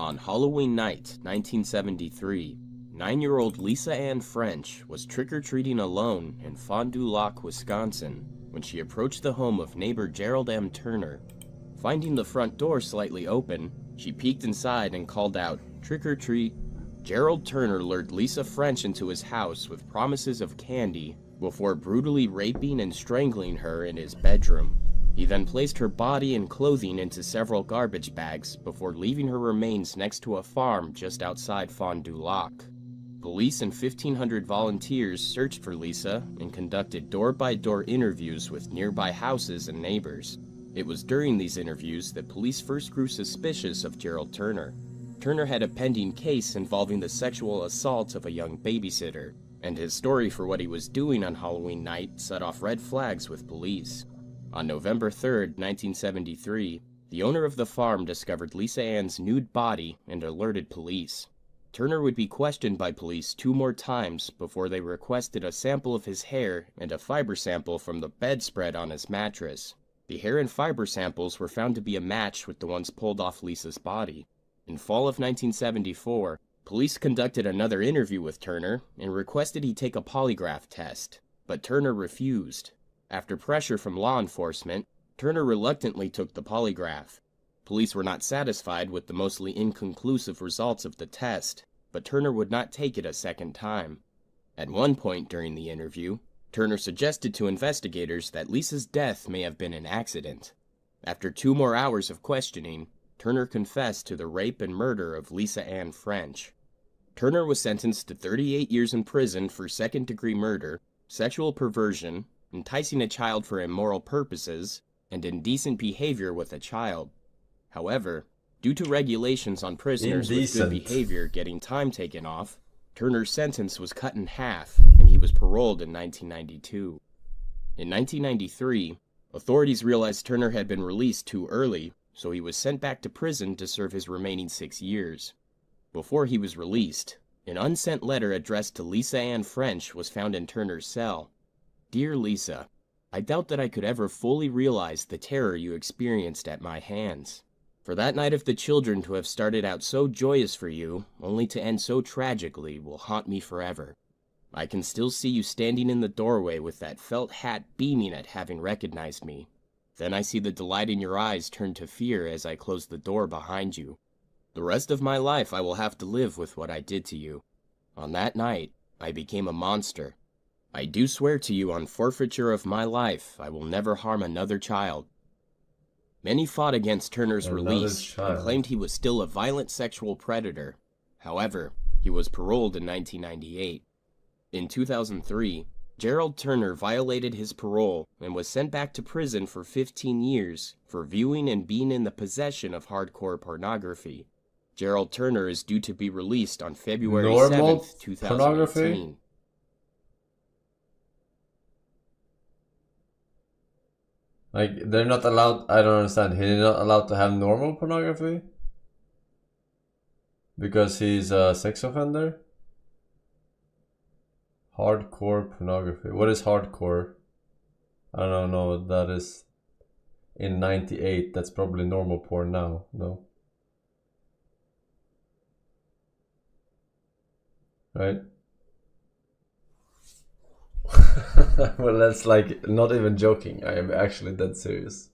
On Halloween night, 1973, 9-year-old Lisa Ann French was trick-or-treating alone in Fond du Lac, Wisconsin, when she approached the home of neighbor Gerald M. Turner. Finding the front door slightly open, she peeked inside and called out, "Trick or treat." Gerald Turner lured Lisa French into his house with promises of candy before brutally raping and strangling her in his bedroom. He then placed her body and clothing into several garbage bags before leaving her remains next to a farm just outside Fond du Lac. Police and 1,500 volunteers searched for Lisa and conducted door-by-door interviews with nearby houses and neighbors. It was during these interviews that police first grew suspicious of Gerald Turner. Turner had a pending case involving the sexual assault of a young babysitter, and his story for what he was doing on Halloween night set off red flags with police. On November 3, 1973, the owner of the farm discovered Lisa Ann's nude body and alerted police. Turner would be questioned by police 2 more times before they requested a sample of his hair and a fiber sample from the bedspread on his mattress. The hair and fiber samples were found to be a match with the ones pulled off Lisa's body. In fall of 1974, police conducted another interview with Turner and requested he take a polygraph test, but Turner refused. After pressure from law enforcement, Turner reluctantly took the polygraph. Police were not satisfied with the mostly inconclusive results of the test, but Turner would not take it a second time. At one point during the interview, Turner suggested to investigators that Lisa's death may have been an accident. After 2 more hours of questioning, Turner confessed to the rape and murder of Lisa Ann French. Turner was sentenced to 38 years in prison for second-degree murder, sexual perversion, enticing a child for immoral purposes, and indecent behavior with a child. However, due to regulations on prisoners with good behavior getting time taken off, Turner's sentence was cut in half, and he was paroled in 1992. In 1993, authorities realized Turner had been released too early, so he was sent back to prison to serve his remaining 6 years. Before he was released, an unsent letter addressed to Lisa Ann French was found in Turner's cell. "Dear Lisa, I doubt that I could ever fully realize the terror you experienced at my hands. For that night of the children to have started out so joyous for you, only to end so tragically, will haunt me forever. I can still see you standing in the doorway with that felt hat beaming at having recognized me. Then I see the delight in your eyes turn to fear as I close the door behind you. The rest of my life I will have to live with what I did to you. On that night, I became a monster. I do swear to you on forfeiture of my life, I will never harm another child." Many fought against Turner's release and claimed he was still a violent sexual predator. However, he was paroled in 1998. In 2003, Gerald Turner violated his parole and was sent back to prison for 15 years for viewing and being in the possession of hardcore pornography. Gerald Turner is due to be released on February 7th, 2018. Like, they're not allowed, I don't understand, he's not allowed to have normal pornography? Because he's a sex offender? Hardcore pornography. What is hardcore? I don't know what that is. In 98, that's probably normal porn now, no? Right? Well, that's like not even joking. I am actually that serious.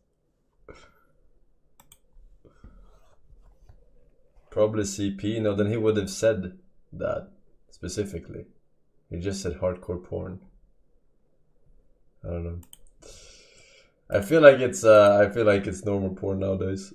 Probably CP. No, then he would have said that specifically. He just said hardcore porn. I don't know. I feel like it's normal porn nowadays.